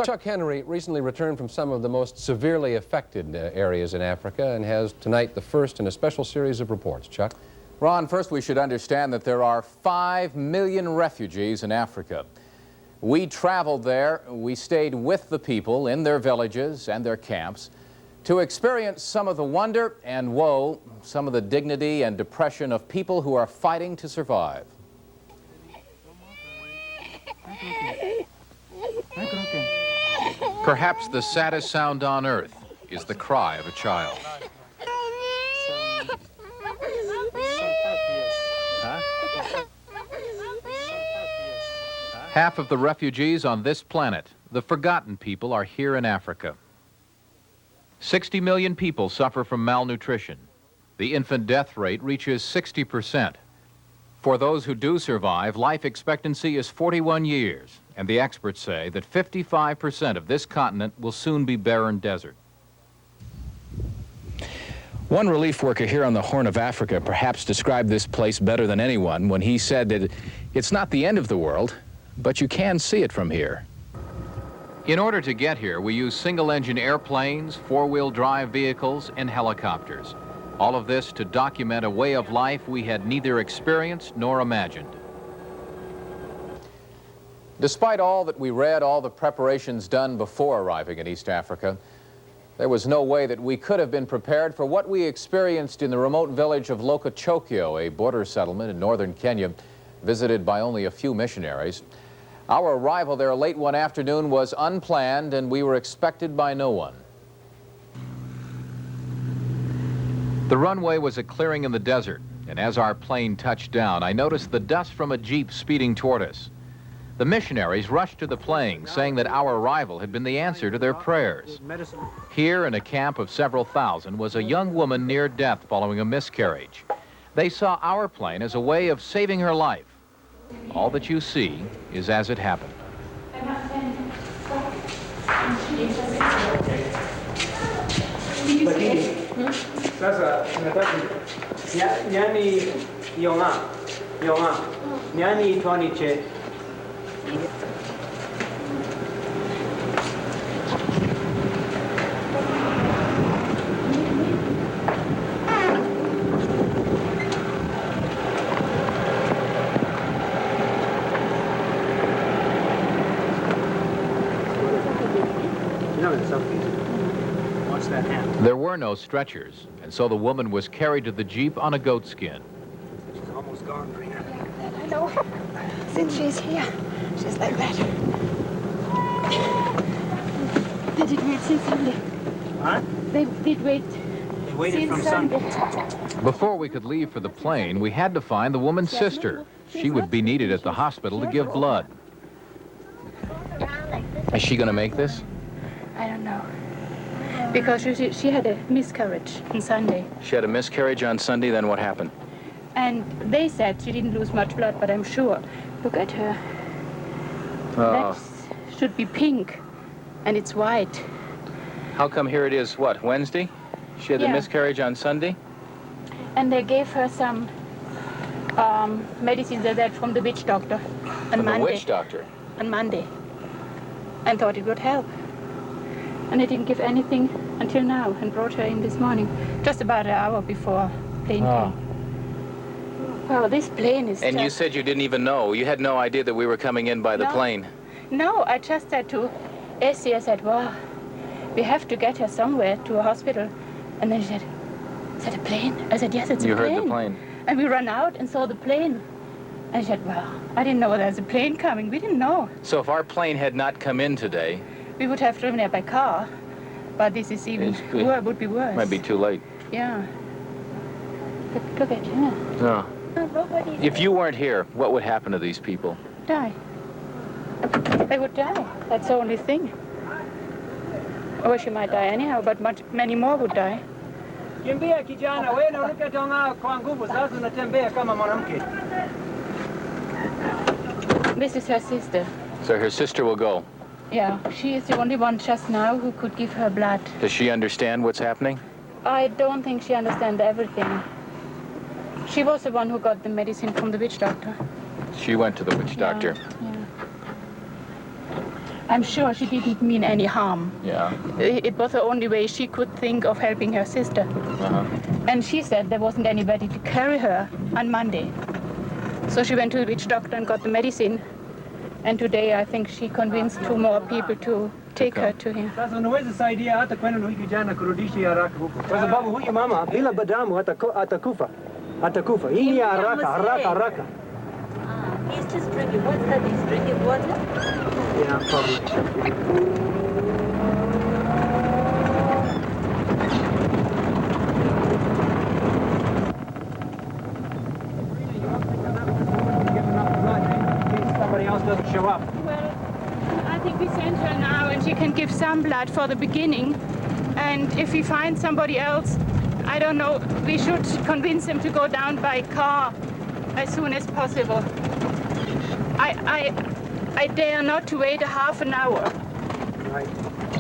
Chuck Henry recently returned from some of the most severely affected areas in Africa and has tonight the first in a special series of reports. Chuck? Ron, first we should understand that there are 5 million refugees in Africa. We traveled there, we stayed with the people in their villages and their camps to experience some of the wonder and woe, some of the dignity and depression of people who are fighting to survive. Perhaps the saddest sound on earth is the cry of a child. Half of the refugees on this planet, the forgotten people, are here in Africa. 60 million people suffer from malnutrition. The infant death rate reaches 60%. For those who do survive, life expectancy is 41 years, and the experts say that 55% of this continent will soon be barren desert. One relief worker here on the Horn of Africa perhaps described this place better than anyone when he said that it's not the end of the world, but you can see it from here. In order to get here, we use single-engine airplanes, four-wheel drive vehicles, and helicopters. All of this to document a way of life we had neither experienced nor imagined. Despite all that we read, all the preparations done before arriving in East Africa, there was no way that we could have been prepared for what we experienced in the remote village of Lokochokyo, a border settlement in northern Kenya, visited by only a few missionaries. Our arrival there late one afternoon was unplanned, and we were expected by no one. The runway was a clearing in the desert, and as our plane touched down, I noticed the dust from a jeep speeding toward us. The missionaries rushed to the plane, saying that our arrival had been the answer to their prayers. Here, in a camp of several thousand, was a young woman near death following a miscarriage. They saw our plane as a way of saving her life. All that you see is as it happened. There were no stretchers, and so the woman was carried to the jeep on a goat skin. She's almost gone, Rena. I know. Since she's here, she's like that. They did wait since Sunday. Huh? They did wait. They waited from Sunday. Before we could leave for the plane, we had to find the woman's sister. She would be needed at the hospital to give blood. Is she going to make this? I don't know. Because she had a miscarriage on Sunday. She had a miscarriage on Sunday, then what happened? And they said she didn't lose much blood, but I'm sure. Look at her. Oh. That should be pink, and it's white. How come here it is, what, Wednesday? She had the miscarriage on Sunday? And they gave her some medicines that from the witch doctor on Monday. The witch doctor? On Monday. And thought it would help. And they didn't give anything until now and brought her in this morning, just about an hour before plane came. Well, this plane is And you said you didn't even know. You had no idea that we were coming in by the plane. No, I just said to Essie, I said, well, we have to get her somewhere to a hospital. And then she said, is that a plane? I said, yes, it's a plane. You heard the plane. And we ran out and saw the plane. And she said, well, I didn't know there's a plane coming. We didn't know. So if our plane had not come in today, we would have driven there by car, but this is even would be worse. Might be too late. Yeah. Look at her. No. Nobody. If you weren't here, what would happen to these people? Die. They would die. That's the only thing. Or she might die anyhow, but many more would die. This is her sister. So her sister will go. Yeah, she is the only one just now who could give her blood. Does she understand what's happening? I don't think she understands everything. She was the one who got the medicine from the witch doctor. She went to the witch doctor. Yeah. I'm sure she didn't mean any harm. Yeah. It was the only way she could think of helping her sister. And she said there wasn't anybody to carry her on Monday. So she went to the witch doctor and got the medicine. And today I think she convinced 2 more people to take her to him. He's just drinking. What's that? He's drinking water? Yeah, probably. Somebody else doesn't show up. Well, I think we send her now and she can give some blood for the beginning. And if we find somebody else, I don't know, we should convince him to go down by car as soon as possible. I dare not to wait a half an hour. Right.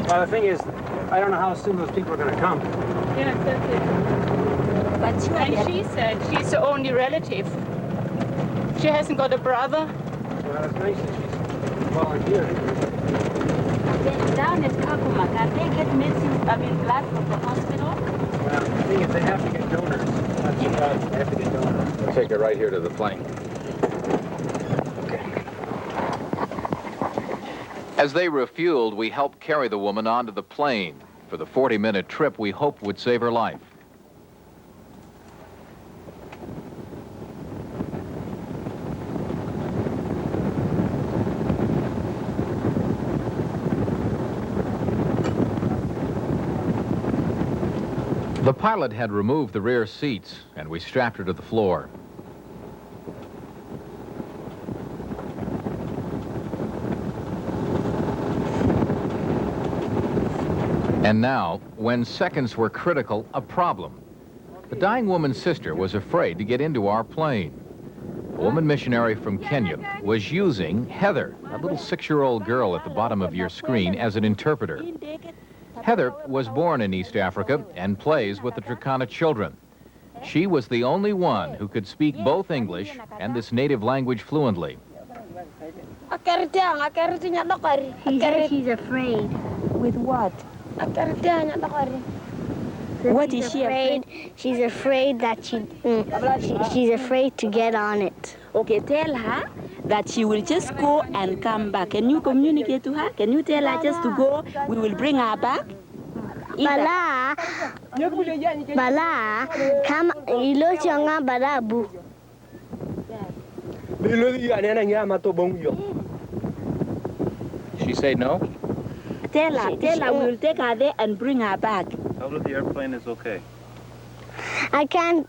Well, the thing is, I don't know how soon those people are going to come. Yes, that's it. And she said she's the only relative. She hasn't got a brother. Well, it's nice that she's volunteering. Then down at Kakuma, can they get medicine, blood from the hospital? Well, the thing is, they have to get donors. That's what God, they have to get donors. We'll take her right here to the plane. As they refueled, we helped carry the woman onto the plane for the 40-minute trip we hoped would save her life. The pilot had removed the rear seats, and we strapped her to the floor. And now, when seconds were critical, a problem. The dying woman's sister was afraid to get into our plane. A woman missionary from Kenya was using Heather, a little 6-year-old girl at the bottom of your screen, as an interpreter. Heather was born in East Africa and plays with the Turkana children. She was the only one who could speak both English and this native language fluently. She says she's afraid. With what? What is she afraid? She's afraid that she's afraid to get on it. Okay, tell her that she will just go and come back. Can you communicate to her? Can you tell her just to go? We will bring her back. Bala, come, ilo chonga barabu. She said no? Tell her we will take her there and bring her back. Tell her the airplane is okay. I can't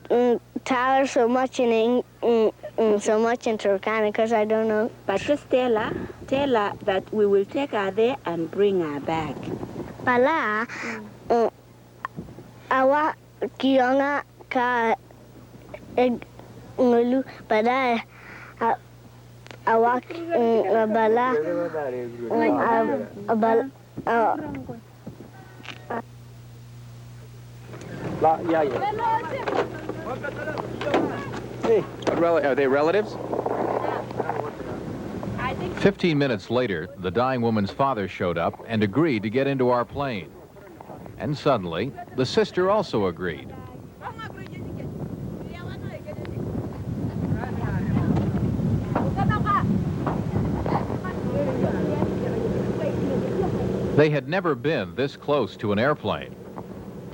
tell her so much in Turkana because I don't know. But just tell her that we will take her there and bring her back. Bala, awa kionga ka ngulu bala awa bala Are they relatives? 15 minutes later, the dying woman's father showed up and agreed to get into our plane. And suddenly, the sister also agreed. They had never been this close to an airplane.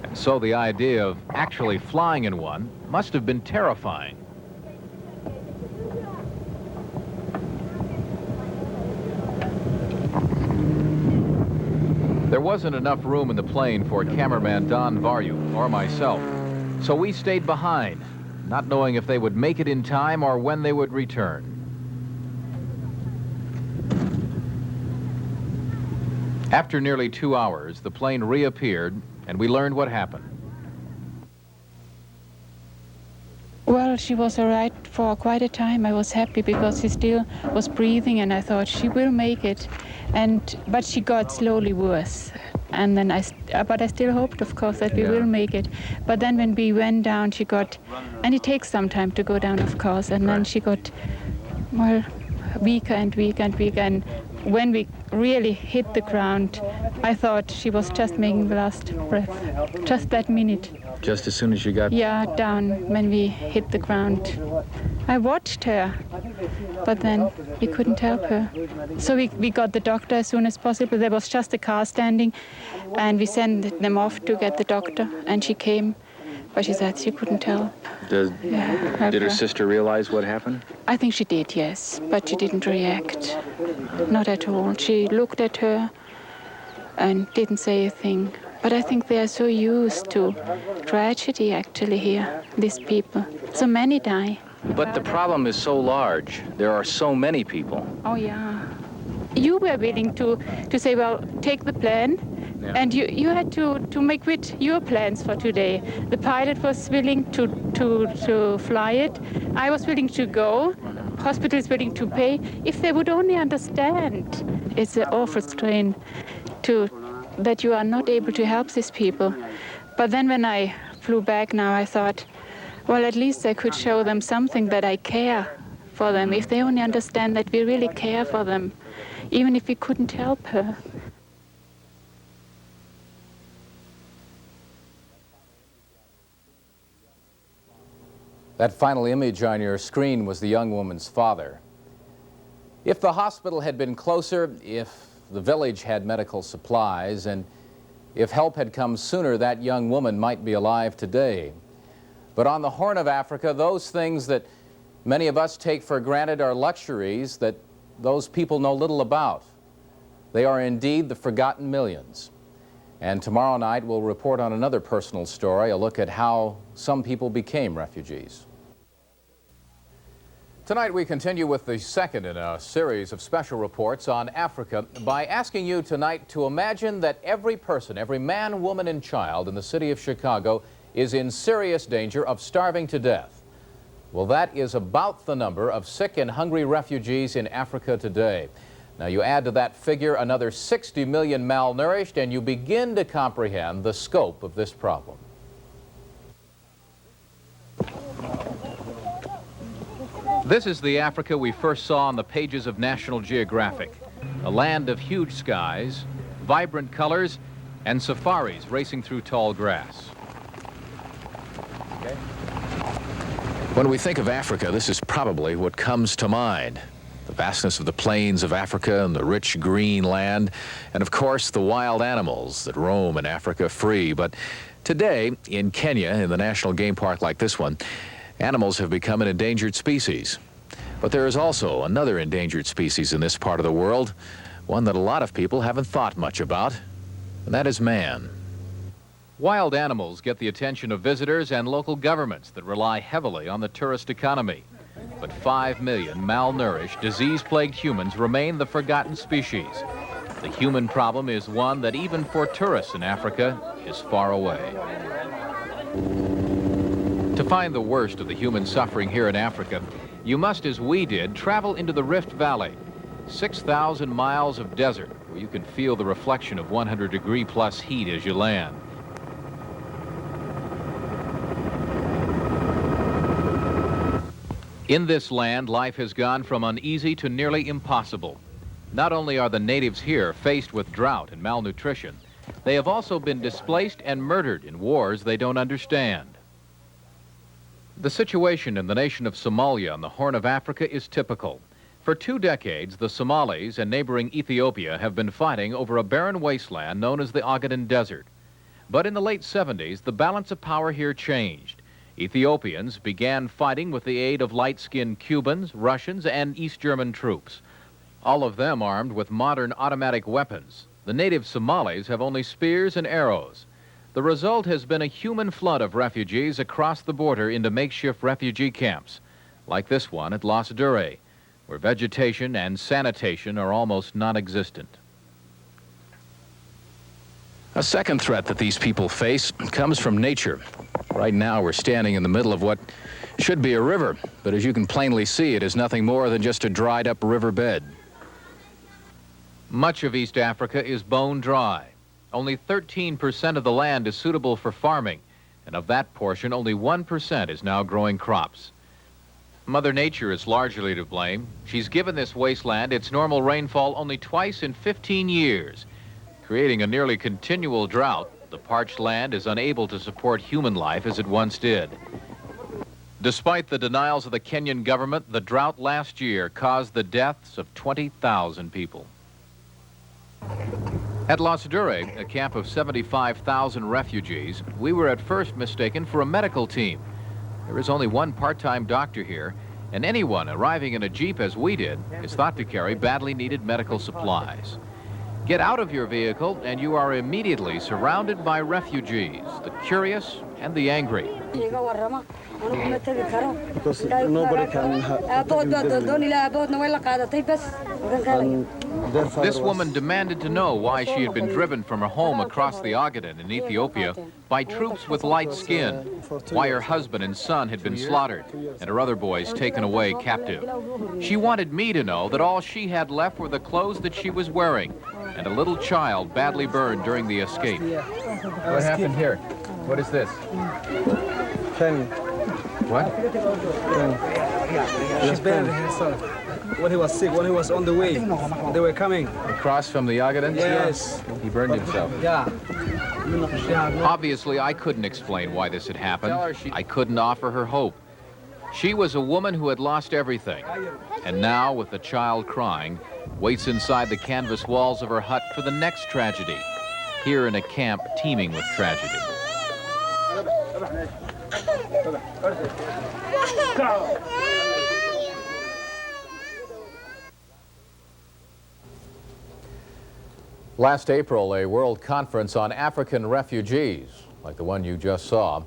And so the idea of actually flying in one must have been terrifying. There wasn't enough room in the plane for cameraman Don Varyu or myself, so we stayed behind, not knowing if they would make it in time or when they would return. After nearly 2 hours, the plane reappeared, and we learned what happened. Well, she was all right for quite a time. I was happy because she still was breathing, and I thought she will make it. But she got slowly worse. And then I still hoped, of course, that we will make it. But then when we went down, she got, and it takes some time to go down, of course, and then she got, well, weaker and weaker and weaker. And when we really hit the ground, I thought she was just making the last breath, just that minute. Just as soon as you got... Yeah, down when we hit the ground. I watched her, but then we couldn't help her. So we got the doctor as soon as possible. There was just a car standing, and we sent them off to get the doctor, and she came, but she said she couldn't help. Did her sister realize what happened? I think she did, yes, but she didn't react. Not at all. She looked at her and didn't say a thing. But I think they are so used to tragedy, actually, here, these people. So many die. But the problem is so large. There are so many people. Oh, yeah. You were willing to say, well, take the plan, and you had to make with your plans for today. The pilot was willing to fly it. I was willing to go. Hospital is willing to pay. If they would only understand. It's an awful strain that you are not able to help these people. But then when I flew back now, I thought, well, at least I could show them something, that I care for them. If they only understand that we really care for them, even if we couldn't help her. That final image on your screen was the young woman's father. If the hospital had been closer, if the village had medical supplies, and if help had come sooner, that young woman might be alive today. But on the Horn of Africa, those things that many of us take for granted are luxuries that those people know little about. They are indeed the forgotten millions. And tomorrow night we'll report on another personal story, a look at how some people became refugees. Tonight we continue with the second in a series of special reports on Africa by asking you tonight to imagine that every person, every man, woman, and child in the city of Chicago is in serious danger of starving to death. Well, that is about the number of sick and hungry refugees in Africa today. Now you add to that figure another 60 million malnourished, and you begin to comprehend the scope of this problem. This is the Africa we first saw on the pages of National Geographic. A land of huge skies, vibrant colors, and safaris racing through tall grass. When we think of Africa, this is probably what comes to mind. The vastness of the plains of Africa and the rich green land, and of course the wild animals that roam in Africa free. But today, in Kenya, in the national game park like this one, animals have become an endangered species. But there is also another endangered species in this part of the world, one that a lot of people haven't thought much about, and that is man. Wild animals get the attention of visitors and local governments that rely heavily on the tourist economy. But 5 million malnourished, disease-plagued humans remain the forgotten species. The human problem is one that even for tourists in Africa is far away. To find the worst of the human suffering here in Africa, you must, as we did, travel into the Rift Valley. 6,000 miles of desert where you can feel the reflection of 100-degree-plus heat as you land. In this land, life has gone from uneasy to nearly impossible. Not only are the natives here faced with drought and malnutrition, they have also been displaced and murdered in wars they don't understand. The situation in the nation of Somalia on the Horn of Africa is typical. For 2 decades, the Somalis and neighboring Ethiopia have been fighting over a barren wasteland known as the Ogaden Desert. But in the late 70s, the balance of power here changed. Ethiopians began fighting with the aid of light-skinned Cubans, Russians, and East German troops. All of them armed with modern automatic weapons. The native Somalis have only spears and arrows. The result has been a human flood of refugees across the border into makeshift refugee camps, like this one at Las Dure, where vegetation and sanitation are almost non-existent. A second threat that these people face comes from nature. Right now we're standing in the middle of what should be a river, but as you can plainly see, it is nothing more than just a dried-up riverbed. Much of East Africa is bone dry. Only 13% of the land is suitable for farming, and of that portion, only 1% is now growing crops. Mother Nature is largely to blame. She's given this wasteland its normal rainfall only twice in 15 years, creating a nearly continual drought. The parched land is unable to support human life as it once did. Despite the denials of the Kenyan government, the drought last year caused the deaths of 20,000 people. At Las Dure, a camp of 75,000 refugees, we were at first mistaken for a medical team. There is only one part-time doctor here, and anyone arriving in a jeep as we did is thought to carry badly needed medical supplies. Get out of your vehicle and you are immediately surrounded by refugees, the curious and the angry. Because nobody can This woman demanded to know why she had been driven from her home across the Ogaden in Ethiopia by troops with light skin, why her husband and son had been slaughtered and her other boys taken away captive. She wanted me to know that all she had left were the clothes that she was wearing and a little child badly burned during the escape. What happened here? What is this? Penny. What? She's buried her son. When he was sick, when he was on the way, they were coming. Across from the Ogaden? Yes. He burned himself. Yeah. Obviously, I couldn't explain why this had happened. I couldn't offer her hope. She was a woman who had lost everything, and now, with the child crying, waits inside the canvas walls of her hut for the next tragedy, here in a camp teeming with tragedy. Last April, a world conference on African refugees, like the one you just saw,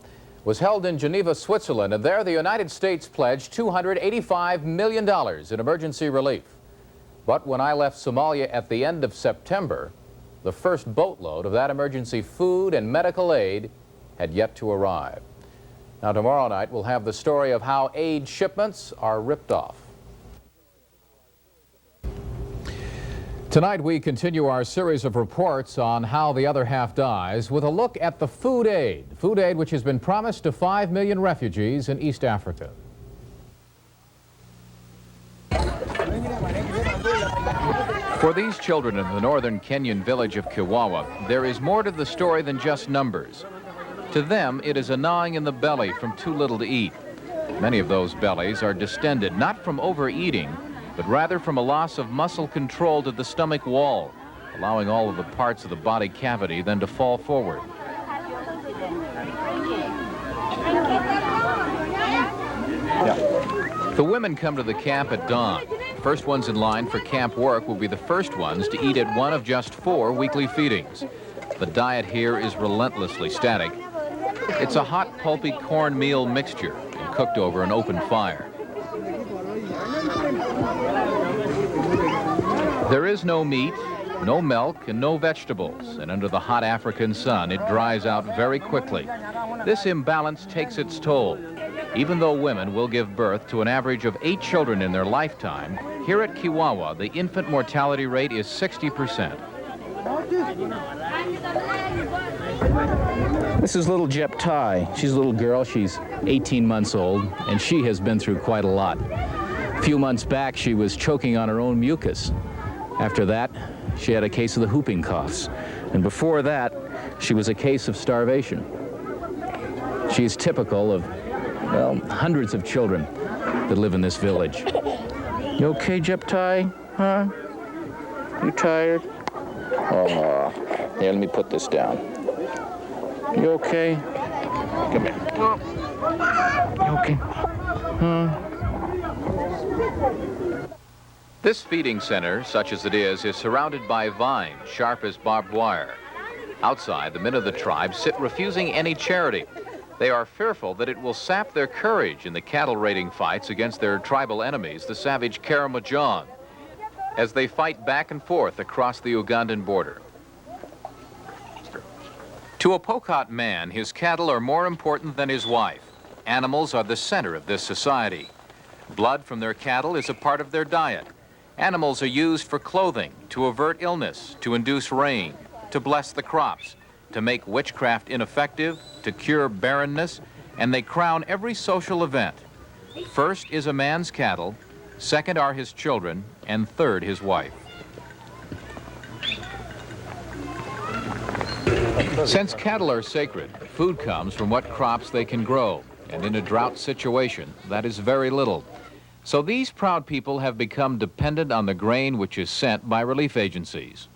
was held in Geneva, Switzerland, and there the United States pledged $285 million in emergency relief. But when I left Somalia at the end of September, the first boatload of that emergency food and medical aid had yet to arrive. Now, tomorrow night, we'll have the story of how aid shipments are ripped off. Tonight, we continue our series of reports on how the other half dies with a look at the food aid which has been promised to 5 million refugees in East Africa. For these children in the northern Kenyan village of Kiwawa, there is more to the story than just numbers. To them, it is a gnawing in the belly from too little to eat. Many of those bellies are distended not from overeating, but rather from a loss of muscle control to the stomach wall, allowing all of the parts of the body cavity then to fall forward. The women come to the camp at dawn. First ones in line for camp work will be the first ones to eat at one of just 4 weekly feedings. The diet here is relentlessly static. It's a hot, pulpy cornmeal mixture and cooked over an open fire. There is no meat, no milk, and no vegetables, and under the hot African sun, it dries out very quickly. This imbalance takes its toll. Even though women will give birth to an average of 8 children in their lifetime, here at Kiwawa, the infant mortality rate is 60%. This is little Djbouti. She's a little girl. She's 18 months old, and she has been through quite a lot. A few months back, she was choking on her own mucus. After that, she had a case of the whooping coughs. And before that, she was a case of starvation. She is typical of, well, hundreds of children that live in this village. You okay, Djbouti? Huh? You tired? Oh, here, let me put this down. You okay? Come here. You okay? Huh? This feeding center, such as it is surrounded by vines, sharp as barbed wire. Outside, the men of the tribe sit refusing any charity. They are fearful that it will sap their courage in the cattle raiding fights against their tribal enemies, the savage Karamojong, as they fight back and forth across the Ugandan border. To a Pokot man, his cattle are more important than his wife. Animals are the center of this society. Blood from their cattle is a part of their diet. Animals are used for clothing, to avert illness, to induce rain, to bless the crops, to make witchcraft ineffective, to cure barrenness, and they crown every social event. First is a man's cattle, second are his children, and third his wife. Since cattle are sacred, food comes from what crops they can grow, and in a drought situation, that is very little. So these proud people have become dependent on the grain which is sent by relief agencies.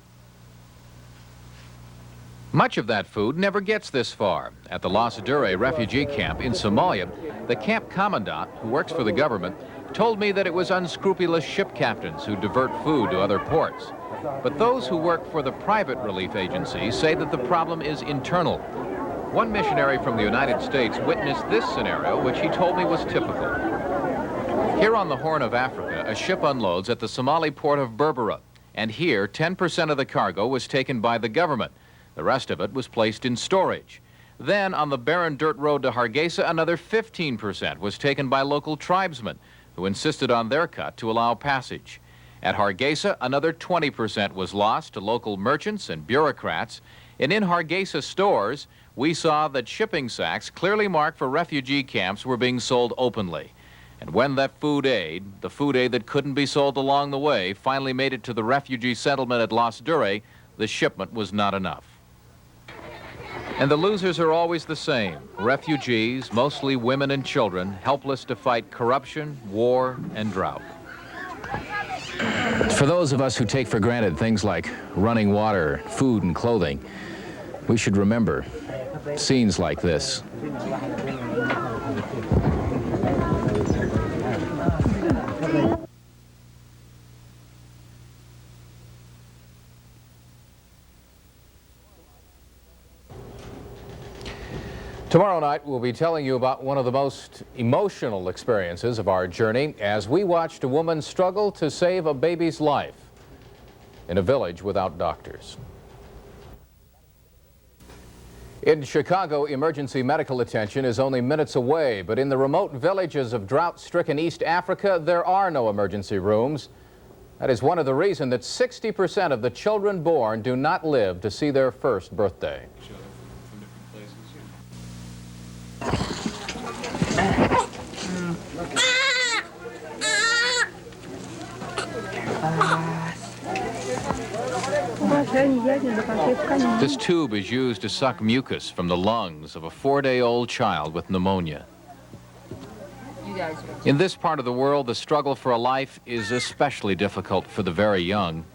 Much of that food never gets this far. At the Las Dure refugee camp in Somalia, the camp commandant, who works for the government, told me that it was unscrupulous ship captains who divert food to other ports. But those who work for the private relief agencies say that the problem is internal. One missionary from the United States witnessed this scenario, which he told me was typical. Here on the Horn of Africa, a ship unloads at the Somali port of Berbera, and here 10% of the cargo was taken by the government. The rest of it was placed in storage. Then on the barren dirt road to Hargeisa, another 15% was taken by local tribesmen who insisted on their cut to allow passage. At Hargeisa, another 20% was lost to local merchants and bureaucrats. And in Hargeisa stores, we saw that shipping sacks clearly marked for refugee camps were being sold openly. And when that food aid, the food aid that couldn't be sold along the way, finally made it to the refugee settlement at Las Dure, the shipment was not enough. And the losers are always the same. Refugees, mostly women and children, helpless to fight corruption, war, and drought. For those of us who take for granted things like running water, food, and clothing, we should remember scenes like this. Tomorrow night, we'll be telling you about one of the most emotional experiences of our journey as we watched a woman struggle to save a baby's life in a village without doctors. In Chicago, emergency medical attention is only minutes away, but in the remote villages of drought-stricken East Africa, there are no emergency rooms. That is one of the reasons that 60% of the children born do not live to see their first birthday. This tube is used to suck mucus from the lungs of a 4-day-old child with pneumonia. In this part of the world, the struggle for a life is especially difficult for the very young.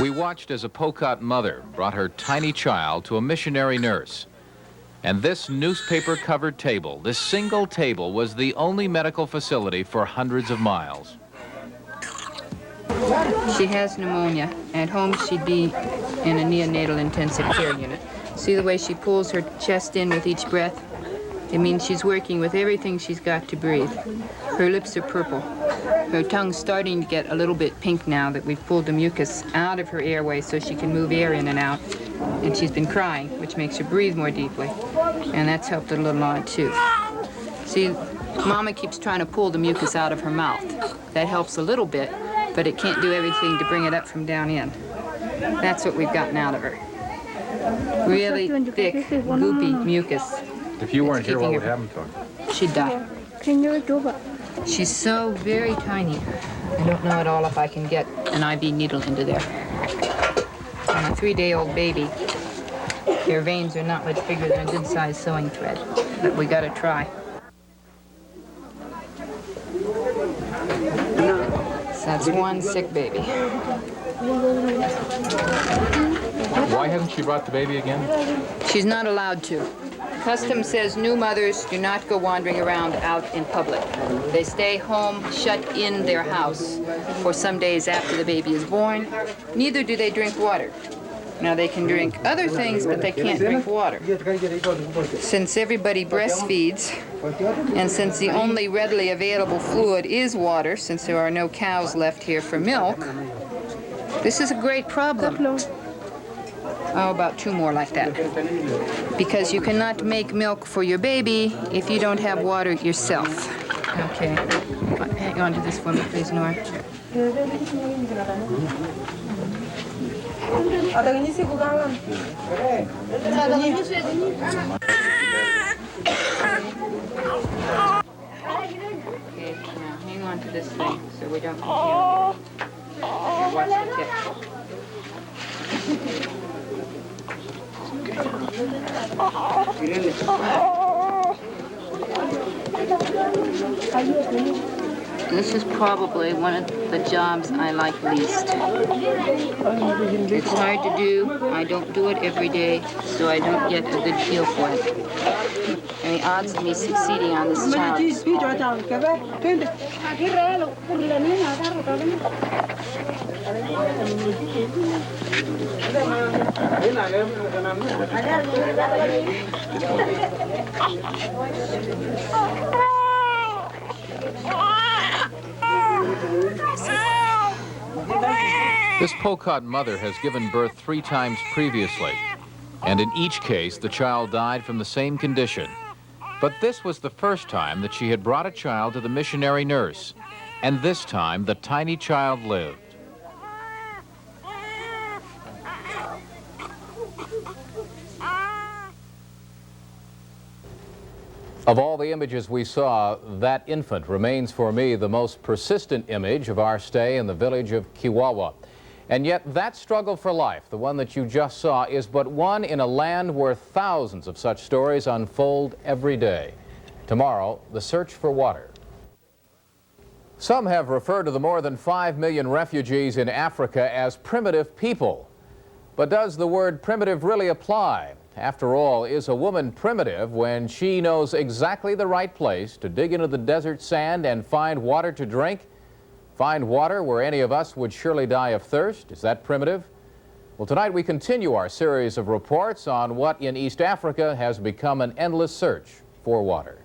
We watched as a Pokot mother brought her tiny child to a missionary nurse. And this newspaper-covered table, this single table, was the only medical facility for hundreds of miles. She has pneumonia. At home, she'd be in a neonatal intensive care unit. See the way she pulls her chest in with each breath? It means she's working with everything she's got to breathe. Her lips are purple. Her tongue's starting to get a little bit pink now that we've pulled the mucus out of her airway so she can move air in and out. And she's been crying, which makes her breathe more deeply. And that's helped a little lot, too. See, Mama keeps trying to pull the mucus out of her mouth. That helps a little bit, but it can't do everything to bring it up from down in. That's what we've gotten out of her. Really thick, goopy mucus. If you weren't here, what would happen to her? She'd die. She's so very tiny. I don't know at all if I can get an IV needle into there. On a 3-day-old baby, their veins are not much bigger than a good-sized sewing thread, but we gotta try. So that's one sick baby. Why hasn't she brought the baby again? She's not allowed to. Custom says new mothers do not go wandering around out in public. They stay home, shut in their house for some days after the baby is born. Neither do they drink water. Now, they can drink other things, but they can't drink water. Since everybody breastfeeds, and since the only readily available fluid is water, since there are no cows left here for milk, this is a great problem. Oh, about 2 more like that. Because you cannot make milk for your baby if you don't have water yourself. Okay. Hang on to this for me, please, Nora. Okay, now hang on to this thing so we don't watch the tip. This is probably one of the jobs I like least. It's hard to do. I don't do it every day, so I don't get a good feel for it. And the odds of me succeeding on this child is small. This Pokot mother has given birth 3 times previously, and in each case the child died from the same condition. But this was the first time that she had brought a child to the missionary nurse, and this time the tiny child lived. Of all the images we saw, that infant remains for me the most persistent image of our stay in the village of Kiwawa. And yet that struggle for life, the one that you just saw, is but one in a land where thousands of such stories unfold every day. Tomorrow, the search for water. Some have referred to the more than 5 million refugees in Africa as primitive people. But does the word primitive really apply? After all, is a woman primitive when she knows exactly the right place to dig into the desert sand and find water to drink? Find water where any of us would surely die of thirst? Is that primitive? Well, tonight we continue our series of reports on what in East Africa has become an endless search for water.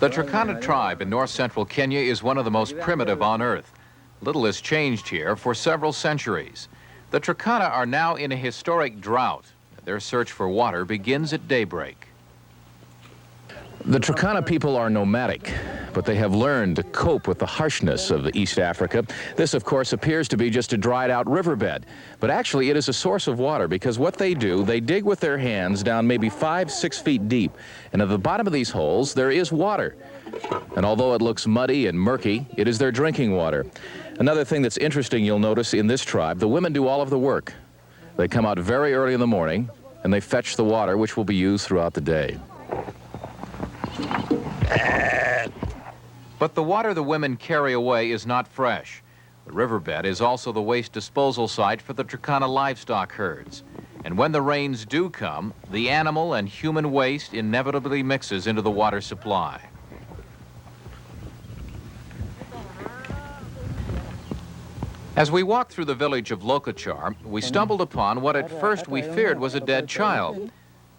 The Turkana tribe in north-central Kenya is one of the most primitive on earth. Little has changed here for several centuries. The Turkana are now in a historic drought. Their search for water begins at daybreak. The Turkana people are nomadic, but they have learned to cope with the harshness of East Africa. This, of course, appears to be just a dried-out riverbed, but actually it is a source of water because what they do, they dig with their hands down maybe 5-6 feet deep, and at the bottom of these holes there is water. And although it looks muddy and murky, it is their drinking water. Another thing that's interesting you'll notice in this tribe, the women do all of the work. They come out very early in the morning and they fetch the water which will be used throughout the day. But the water the women carry away is not fresh. The riverbed is also the waste disposal site for the Turkana livestock herds. And when the rains do come, the animal and human waste inevitably mixes into the water supply. As we walked through the village of Lokachar, we stumbled upon what at first we feared was a dead child.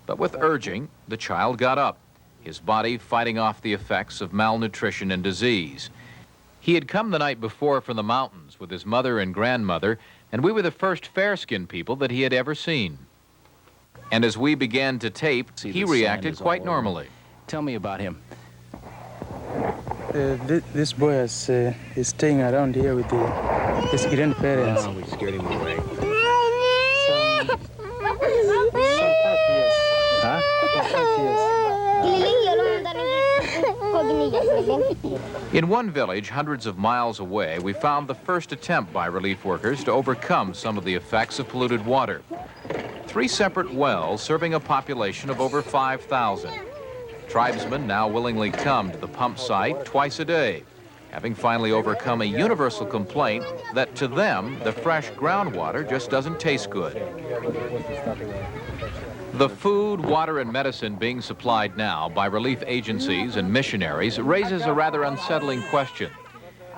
But with urging, the child got up, his body fighting off the effects of malnutrition and disease. He had come the night before from the mountains with his mother and grandmother, and we were the first fair-skinned people that he had ever seen. And as we began to tape, he reacted quite normally. Tell me about him. This boy is staying around here with his grandparents. Oh, we scared him away. Huh? 5 years. In one village, hundreds of miles away, we found the first attempt by relief workers to overcome some of the effects of polluted water. 3 separate wells serving a population of over 5,000. Tribesmen now willingly come to the pump site twice a day, having finally overcome a universal complaint that to them, the fresh groundwater just doesn't taste good. The food, water, and medicine being supplied now by relief agencies and missionaries raises a rather unsettling question.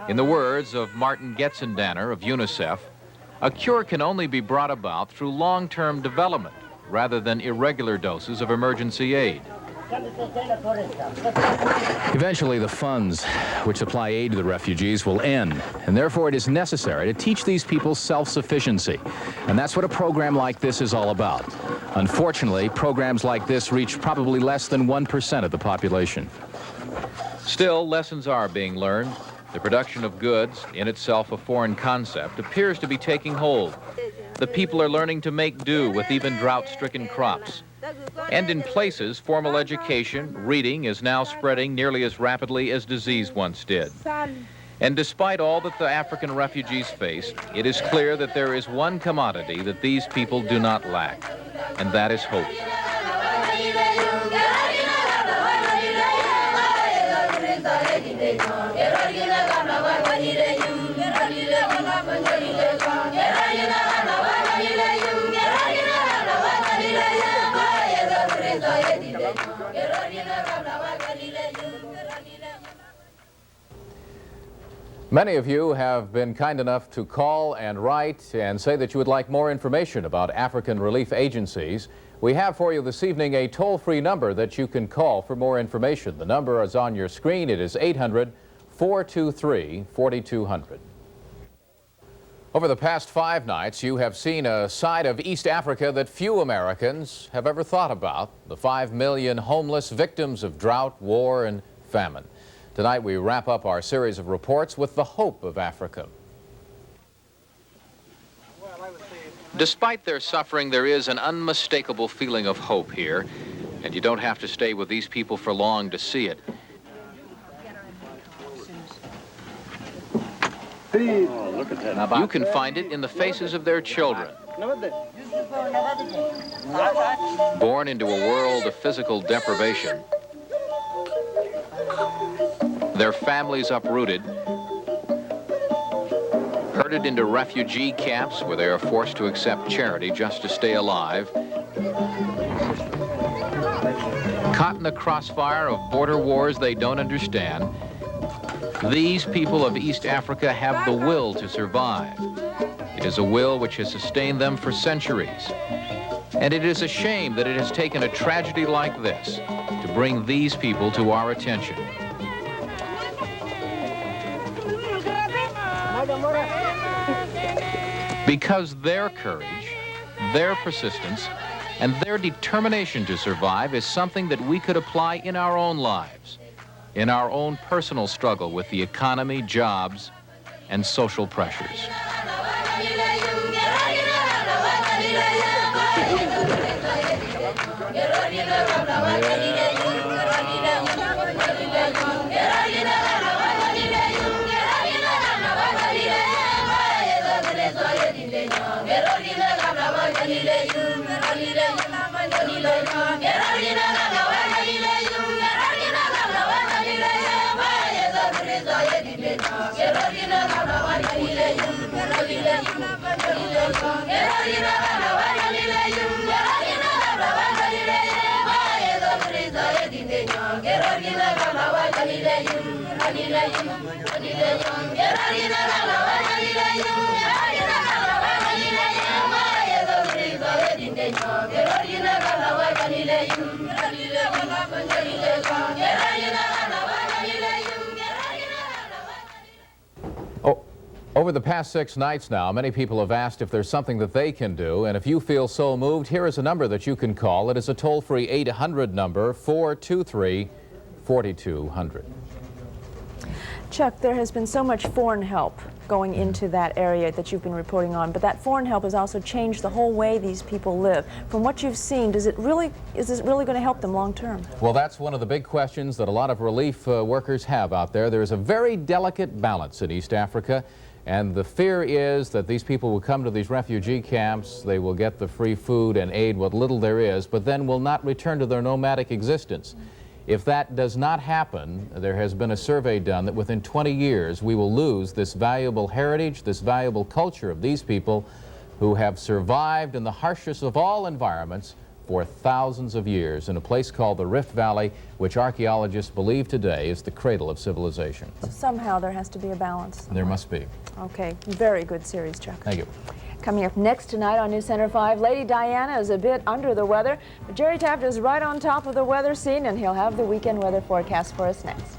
In the words of Martin Getzendanner of UNICEF, a cure can only be brought about through long-term development rather than irregular doses of emergency aid. Eventually, the funds which supply aid to the refugees will end, and therefore it is necessary to teach these people self-sufficiency. And that's what a program like this is all about. Unfortunately, programs like this reach probably less than 1% of the population. Still, lessons are being learned. The production of goods, in itself a foreign concept, appears to be taking hold. The people are learning to make do with even drought-stricken crops. And in places, formal education, reading, is now spreading nearly as rapidly as disease once did. And despite all that the African refugees face, it is clear that there is one commodity that these people do not lack, and that is hope. Many of you have been kind enough to call and write and say that you would like more information about African relief agencies. We have for you this evening a toll-free number that you can call for more information. The number is on your screen. It is 800-423-4200. Over the past 5 nights, you have seen a side of East Africa that few Americans have ever thought about: the 5 million homeless victims of drought, war, and famine. Tonight, we wrap up our series of reports with the hope of Africa. Despite their suffering, there is an unmistakable feeling of hope here, and you don't have to stay with these people for long to see it. Oh, look at that. You can find it in the faces of their children. Born into a world of physical deprivation, their families uprooted, herded into refugee camps where they are forced to accept charity just to stay alive, caught in the crossfire of border wars they don't understand. These people of East Africa have the will to survive. It is a will which has sustained them for centuries. And it is a shame that it has taken a tragedy like this to bring these people to our attention. Because their courage, their persistence, and their determination to survive is something that we could apply in our own lives, in our own personal struggle with the economy, jobs, and social pressures. Over the past 6 nights now, many people have asked if there's something that they can do, and if you feel so moved, here is a number that you can call. It is a toll-free 800 number, 423-4200. Chuck, there has been so much foreign help going into that area that you've been reporting on, but that foreign help has also changed the whole way these people live. From what you've seen, is this really going to help them long term? Well, that's one of the big questions that a lot of relief workers have out there. There is a very delicate balance in East Africa, and the fear is that these people will come to these refugee camps, they will get the free food and aid, what little there is, but then will not return to their nomadic existence. If that does not happen, there has been a survey done that within 20 years we will lose this valuable heritage, this valuable culture of these people who have survived in the harshest of all environments for thousands of years in a place called the Rift Valley, which archaeologists believe today is the cradle of civilization. So somehow there has to be a balance. There must be. Okay, very good series, Chuck. Thank you. Coming up next tonight on News Center 5, Lady Diana is a bit under the weather, but Jerry Taft is right on top of the weather scene, and he'll have the weekend weather forecast for us next.